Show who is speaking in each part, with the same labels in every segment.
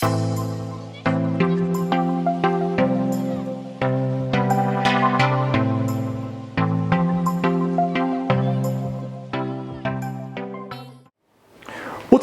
Speaker 1: What's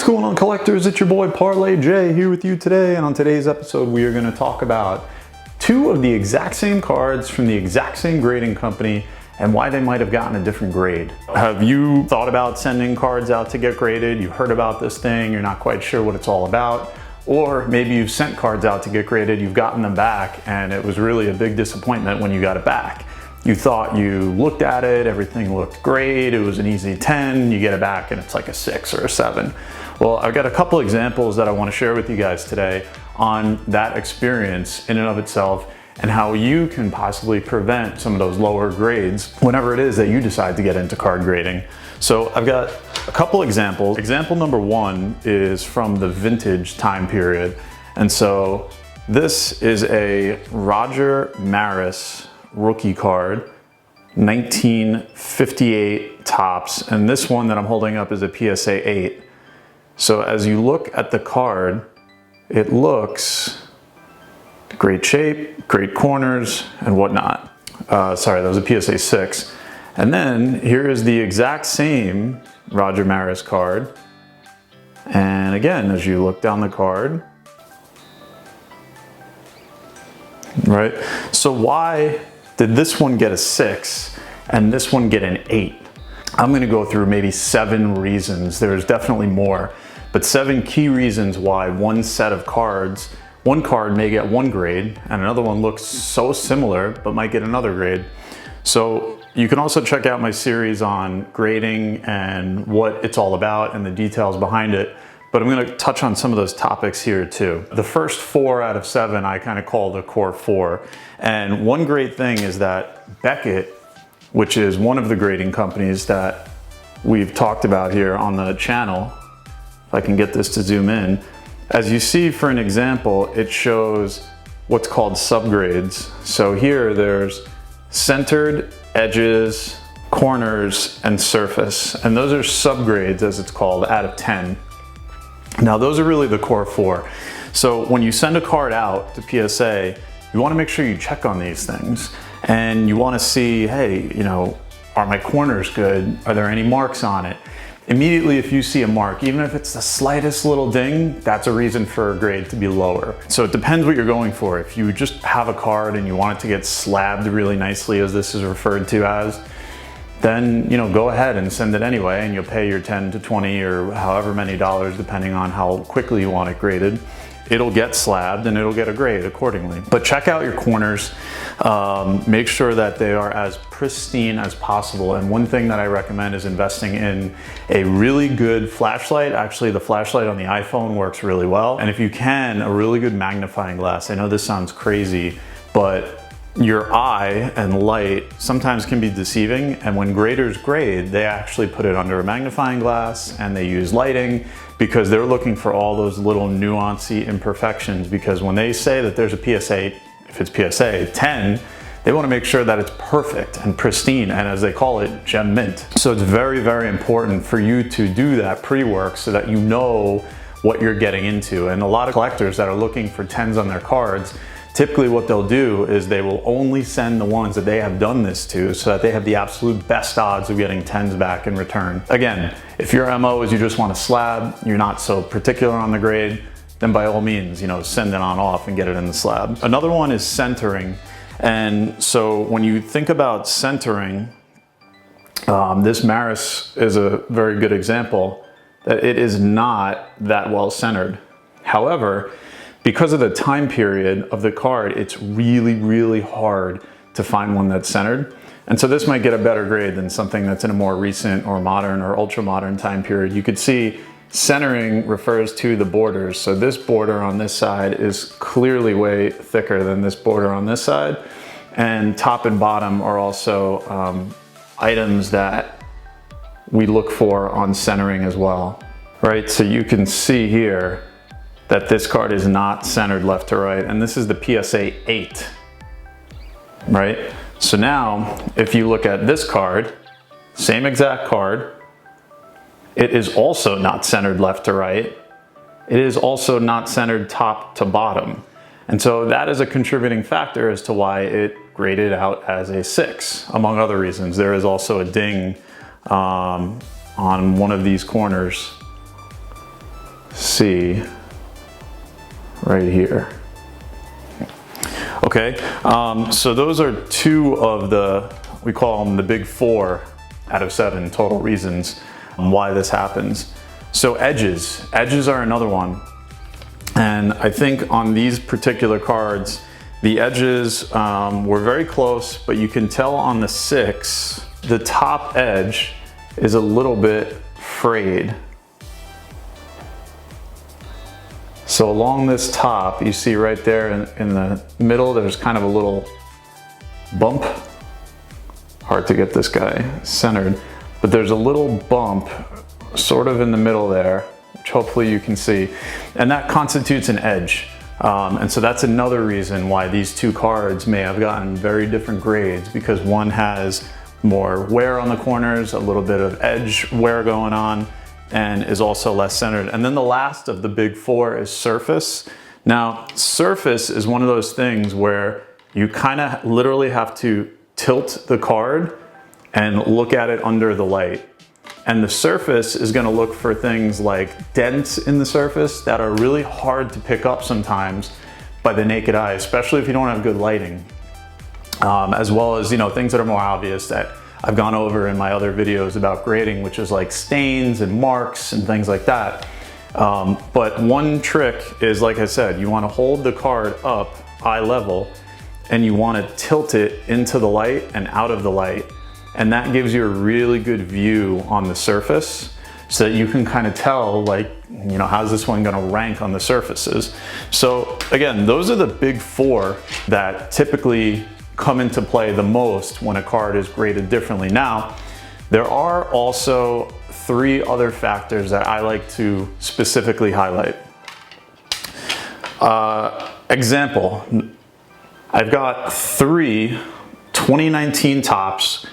Speaker 1: going on, collectors? It's your boy Parlay J here with you today, and on today's episode we are going to talk about two of the exact same cards from the exact same grading company and why they might have gotten a different grade. Have you thought about sending cards out to get graded? You've heard about this thing, you're not quite sure what it's all about, or maybe you've sent cards out to get graded, you've gotten them back, and it was really a big disappointment when you got it back. You thought you looked at it, everything looked great, it was an easy 10, you get it back and it's like a 6 or a 7. Well, I've got a couple examples that I want to share with you guys today on that experience in and of itself and how you can possibly prevent some of those lower grades whenever it is that you decide to get into card grading. So I've got a couple examples. Example number one is from the vintage time period. And so this is a Roger Maris rookie card, 1958 tops. And this one that I'm holding up is a PSA 8. So as you look at the card, it looks great shape, great corners, and whatnot. Sorry, that was a PSA 6. And then here is the exact same Roger Maris card. And again, as you look down the card, right? So why did this one get a 6 and this one get an 8? I'm gonna go through maybe 7 reasons. There's definitely more, but 7 key reasons why one set of cards, one card may get one grade and another one looks so similar but might get another grade. So you can also check out my series on grading and what it's all about and the details behind it, but I'm gonna touch on some of those topics here too. The first 4 out of 7 I kind of call the core 4. And one great thing is that Beckett, which is one of the grading companies that we've talked about here on the channel. If I can get this to zoom in. As you see, for an example, it shows what's called subgrades. So here there's centered, edges, corners, and surface. And those are subgrades, as it's called, out of 10. Now those are really the core 4. So when you send a card out to PSA, you want to make sure you check on these things. And you want to see, hey, you know, are my corners good? Are there any marks on it? Immediately, if you see a mark, even if it's the slightest little ding, that's a reason for a grade to be lower. So it depends what you're going for. If you just have a card and you want it to get slabbed really nicely, as this is referred to as, then, you know, go ahead and send it anyway, and you'll pay your 10 to 20 or however many dollars, depending on how quickly you want it graded. It'll get slabbed and it'll get a grade accordingly. But check out your corners. Make sure that they are as pristine as possible. And one thing that I recommend is investing in a really good flashlight. Actually, the flashlight on the iPhone works really well. And if you can, a really good magnifying glass. I know this sounds crazy, but your eye and light sometimes can be deceiving. And when graders grade, they actually put it under a magnifying glass and they use lighting, because they're looking for all those little nuancy imperfections. Because when they say that there's a PSA, if it's PSA 10, they want to make sure that it's perfect and pristine, and as they call it, gem mint. So it's very, very important for you to do that pre-work so that you know what you're getting into. And a lot of collectors that are looking for 10s on their cards, typically what they'll do is they will only send the ones that they have done this to, so that they have the absolute best odds of getting 10s back in return. Again, if your MO is you just want to slab, you're not so particular on the grade, then by all means, you know, send it on off and get it in the slab. Another one is centering. And so when you think about centering, this Maris is a very good example that it is not that well centered. However, because of the time period of the card, it's really, really hard to find one that's centered. And so this might get a better grade than something that's in a more recent or modern or ultra modern time period. You could see centering refers to the borders. So this border on this side is clearly way thicker than this border on this side. And top and bottom are also items that we look for on centering as well, right? So you can see here that this card is not centered left to right, and this is the PSA 8, right? So now, if you look at this card, same exact card, it is also not centered left to right, it is also not centered top to bottom. And so that is a contributing factor as to why it graded out as a 6, among other reasons. There is also a ding on one of these corners. See, right here. Okay, so those are 2 of the, we call them the big 4 out of 7 total reasons why this happens. So edges are another one. And I think on these particular cards, the edges were very close, but you can tell on the 6, the top edge is a little bit frayed. So along this top, you see right there in the middle, there's kind of a little bump. Hard to get this guy centered, but there's a little bump sort of in the middle there, which hopefully you can see, and that constitutes an edge. And so that's another reason why these 2 cards may have gotten very different grades, because one has more wear on the corners, a little bit of edge wear going on, and is also less centered. And then the last of the big 4 is surface. Now, surface is one of those things where you kind of literally have to tilt the card and look at it under the light. And the surface is going to look for things like dents in the surface that are really hard to pick up sometimes by the naked eye, especially if you don't have good lighting. As well as, things that are more obvious that I've gone over in my other videos about grading, which is like stains and marks and things like that. But one trick is, like I said, you want to hold the card up eye level and you want to tilt it into the light and out of the light. And that gives you a really good view on the surface so that you can kind of tell, like, how's this one going to rank on the surfaces. So again, those are the big 4 that typically come into play the most when a card is graded differently. Now, there are also 3 other factors that I like to specifically highlight. Example, I've got 3 2019 Topps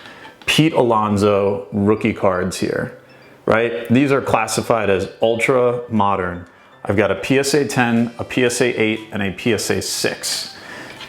Speaker 1: Pete Alonso rookie cards here, right? These are classified as ultra modern. I've got a PSA 10, a PSA 8, and a PSA 6.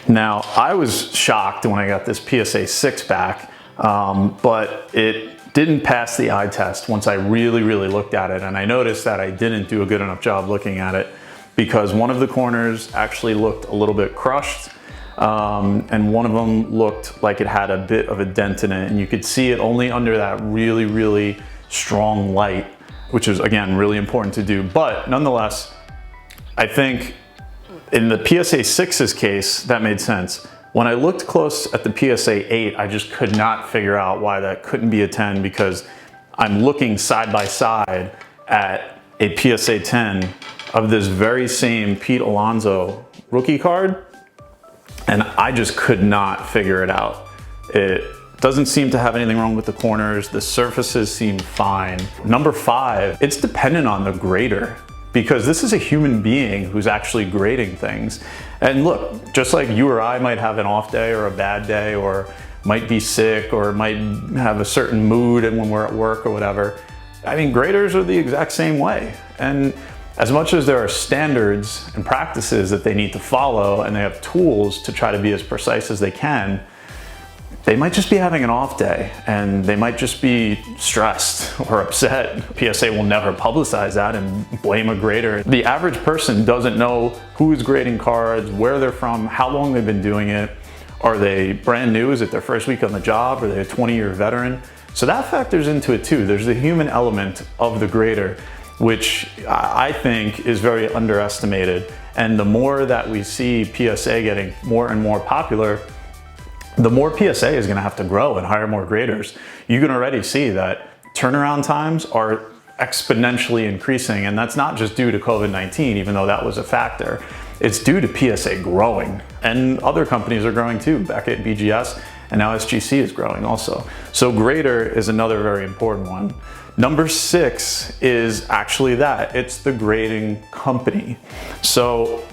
Speaker 1: Now, I was shocked when I got this PSA 6 back, but it didn't pass the eye test once I really looked at it. And I noticed that I didn't do a good enough job looking at it because one of the corners actually looked a little bit crushed. And one of them looked like it had a bit of a dent in it, and you could see it only under that really strong light, which is, again, really important to do. But nonetheless, I think in the PSA 6's case, that made sense. When I looked close at the PSA 8, I just could not figure out why that couldn't be a 10, because I'm looking side by side at a PSA 10 of this very same Pete Alonso rookie card, and I just could not figure it out. It doesn't seem to have anything wrong with the corners. The surfaces seem fine. Number 5, it's dependent on the grader, because this is a human being who's actually grading things. And look, just like you or I might have an off day or a bad day, or might be sick, or might have a certain mood and when we're at work or whatever, I mean, graders are the exact same way. And as much as there are standards and practices that they need to follow, and they have tools to try to be as precise as they can, they might just be having an off day, and they might just be stressed or upset. PSA will never publicize that and blame a grader. The average person doesn't know who's grading cards, where they're from, how long they've been doing it. Are they brand new? Is it their first week on the job? Are they a 20-year veteran? So that factors into it too. There's the human element of the grader, which I think is very underestimated. And the more that we see PSA getting more and more popular, the more PSA is going to have to grow and hire more graders. You can already see that turnaround times are exponentially increasing, and that's not just due to COVID-19, even though that was a factor. It's due to PSA growing, and other companies are growing too. Beckett, BGS, and now SGC is growing also. So grader is another very important one. Number 6 is actually that. It's the grading company. So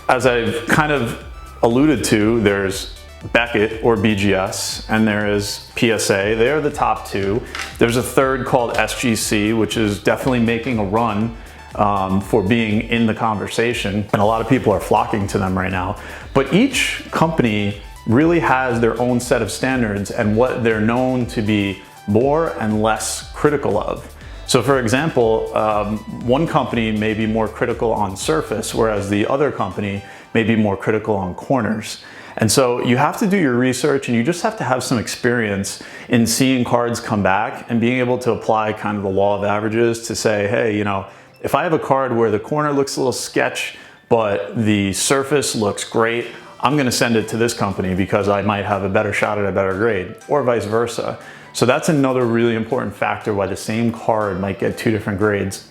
Speaker 1: as I've kind of alluded to, there's Beckett or BGS, and there is PSA. They are the top 2. There's a third called SGC, which is definitely making a run. for being in the conversation, and a lot of people are flocking to them right now. But each company really has their own set of standards and what they're known to be more and less critical of. So for example, one company may be more critical on surface, whereas the other company may be more critical on corners. And so you have to do your research, and you just have to have some experience in seeing cards come back and being able to apply kind of the law of averages to say, hey, you know, if I have a card where the corner looks a little sketch, but the surface looks great, I'm going to send it to this company because I might have a better shot at a better grade, or vice versa. So that's another really important factor why the same card might get two different grades.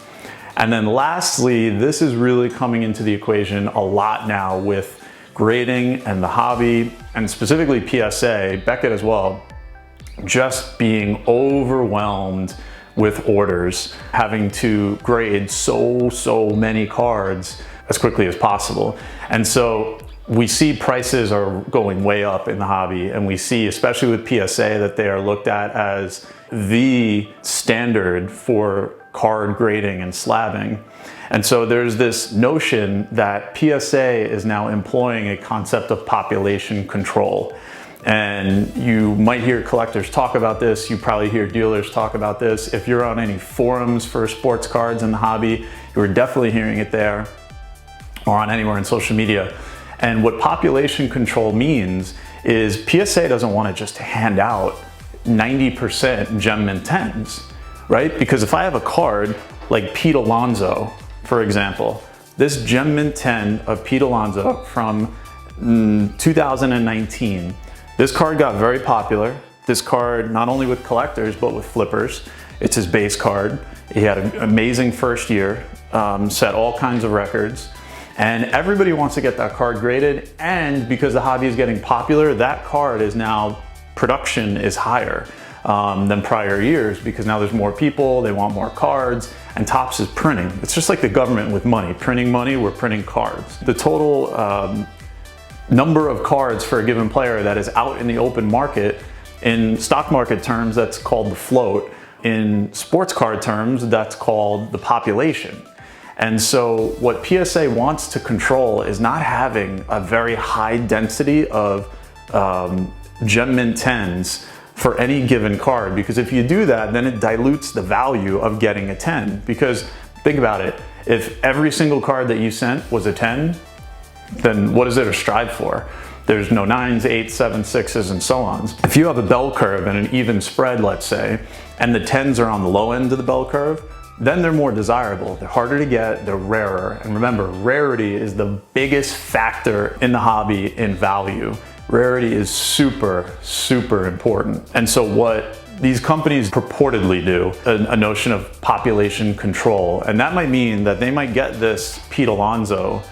Speaker 1: And then lastly, this is really coming into the equation a lot now with grading and the hobby, and specifically PSA, Beckett as well, just being overwhelmed with orders, having to grade so many cards as quickly as possible. And so we see prices are going way up in the hobby, and we see, especially with PSA, that they are looked at as the standard for card grading and slabbing. And so there's this notion that PSA is now employing a concept of population control. And you might hear collectors talk about this, you probably hear dealers talk about this. If you're on any forums for sports cards in the hobby, you're definitely hearing it there, or on anywhere in social media. And what population control means is PSA doesn't want to just hand out 90% gem mint 10s, right? Because if I have a card like Pete Alonso, for example, this gem mint 10 of Pete Alonso from 2019, this card got very popular. This card, not only with collectors, but with flippers. It's his base card. He had an amazing first year, set all kinds of records. And everybody wants to get that card graded, and because the hobby is getting popular, that card is now, production is higher than prior years, because now there's more people, they want more cards, and Topps is printing. It's just like the government with money. Printing money, we're printing cards. The total number of cards for a given player that is out in the open market, in stock market terms, that's called the float. In sports card terms, that's called the population. And so what PSA wants to control is not having a very high density of gem mint 10s for any given card, because if you do that, then it dilutes the value of getting a 10. Because think about it, if every single card that you sent was a 10, then what is there to strive for? There's no 9s, 8s, 7s, 6s, and so on. If you have a bell curve and an even spread, let's say, and the 10s are on the low end of the bell curve, then they're more desirable, they're harder to get, they're rarer. And remember, rarity is the biggest factor in the hobby in value. Rarity is super important. And so what these companies purportedly do, a notion of population control, and that might mean that they might get this Pete Alonso,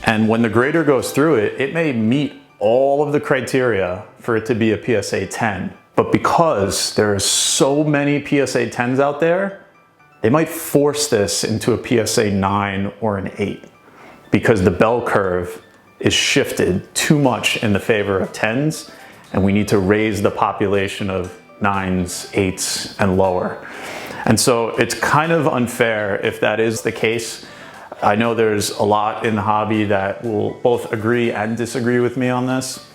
Speaker 1: and when the grader goes through it, it may meet all of the criteria for it to be a PSA 10. But because there are so many PSA 10s out there, they might force this into a PSA 9 or an 8, because the bell curve is shifted too much in the favor of 10s, and we need to raise the population of 9s, 8s, and lower. And so it's kind of unfair if that is the case. I know there's a lot in the hobby that will both agree and disagree with me on this,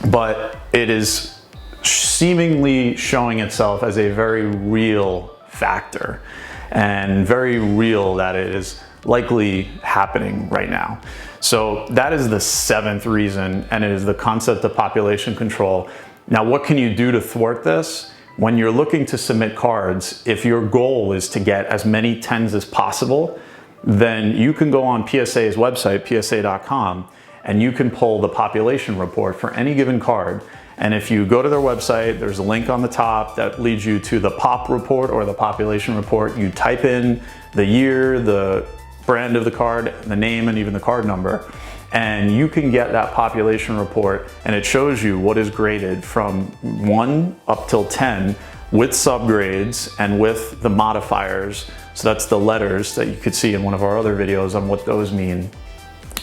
Speaker 1: but it is seemingly showing itself as a very real factor, and very real that it is likely happening right now. So that is the 7th reason, and it is the concept of population control. Now, what can you do to thwart this? When you're looking to submit cards, if your goal is to get as many 10s as possible, then you can go on PSA's website, psa.com, and you can pull the population report for any given card. And if you go to their website, there's a link on the top that leads you to the POP report or the population report. You type in the year, the brand of the card, the name, and even the card number, and you can get that population report, and it shows you what is graded from 1 up till 10 with subgrades and with the modifiers. So that's the letters that you could see in one of our other videos on what those mean,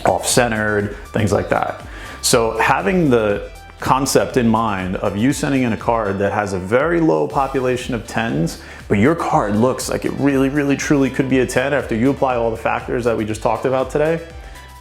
Speaker 1: off-centered, things like that. So having the concept in mind of you sending in a card that has a very low population of 10s, but your card looks like it really, really, truly could be a 10 after you apply all the factors that we just talked about today,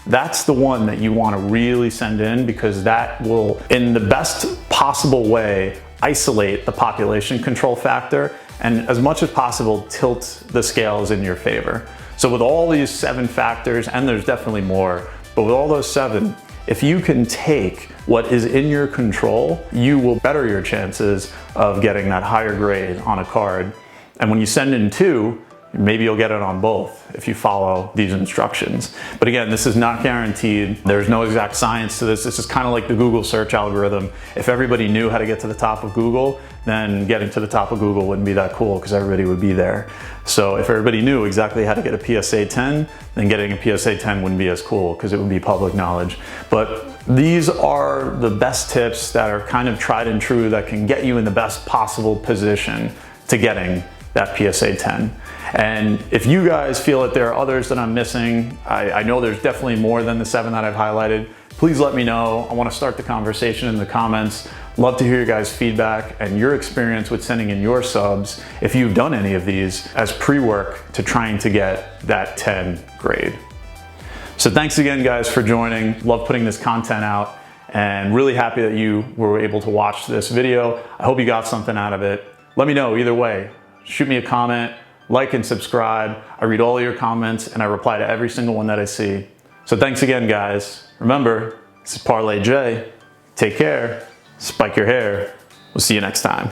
Speaker 1: that's the one that you want to really send in, because that will, in the best possible way, isolate the population control factor and as much as possible tilt the scales in your favor. So with all these 7 factors, and there's definitely more, but with all those 7, if you can take what is in your control, you will better your chances of getting that higher grade on a card. And when you send in 2, maybe you'll get it on both if you follow these instructions. But again, this is not guaranteed. There's no exact science to this. This is kind of like the Google search algorithm. If everybody knew how to get to the top of Google, then getting to the top of Google wouldn't be that cool because everybody would be there. So if everybody knew exactly how to get a PSA 10, then getting a PSA 10 wouldn't be as cool because it would be public knowledge. But these are the best tips that are kind of tried and true that can get you in the best possible position to getting that PSA 10. And if you guys feel that there are others that I'm missing, I know there's definitely more than the 7 that I've highlighted. Please let me know. I want to start the conversation in the comments. Love to hear your guys' feedback and your experience with sending in your subs, if you've done any of these, as pre-work to trying to get that 10 grade. So thanks again, guys, for joining. Love putting this content out and really happy that you were able to watch this video. I hope you got something out of it. Let me know either way. Shoot me a comment, like and subscribe. I read all of your comments and I reply to every single one that I see. So thanks again, guys. Remember, this is Parlay J. Take care, spike your hair. We'll see you next time.